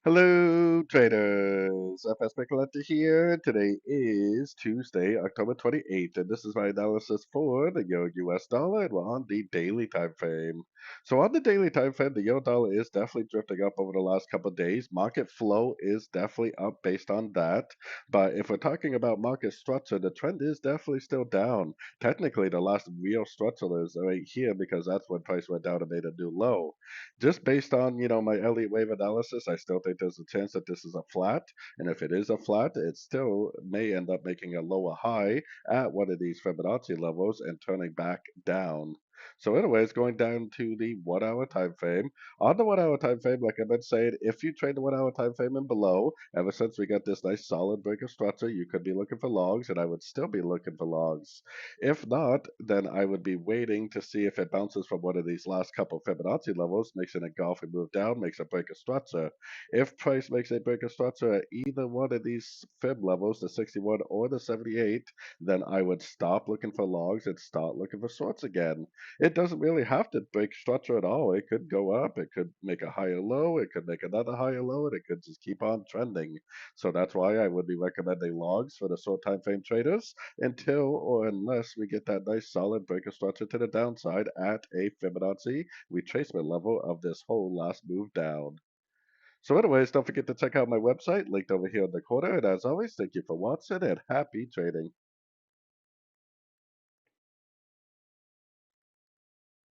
Hello, traders. FX Pip Collector here. Today is Tuesday, October 28th, and this is my analysis for the Euro US dollar, and we're on the daily time frame. So, on the daily time frame, the Euro dollar is definitely drifting up over the last couple of days. Market flow is definitely up based on that. But if we're talking about market structure, the trend is definitely still down. Technically, the last real structure is right here because that's when price went down and made a new low. Just based on my Elliott wave analysis, I still think there's a chance that this is a flat, and if it is a flat, it still may end up making a lower high at one of these Fibonacci levels and turning back down. So, anyways, going down to the 1 hour time frame. On the 1 hour time frame, like I've been saying, if you trade the 1 hour time frame and below, ever since we got this nice solid break of structure, you could be looking for logs, and I would still be looking for logs. If not, then I would be waiting to see if it bounces from one of these last couple Fibonacci levels, makes an engulfing move down, makes a break of structure. If price makes a break of structure at either one of these Fib levels, the 61 or the 78, then I would stop looking for logs and start looking for shorts again. It doesn't really have to break structure at all. It could go up, it could make a higher low, it could make another higher low, and it could just keep on trending. So that's why I would be recommending logs for the short time frame traders until or unless we get that nice solid breaker structure to the downside at a Fibonacci retracement level of this whole last move down. So anyways, don't forget to check out my website linked over here in the corner. And as always, thank you for watching and happy trading.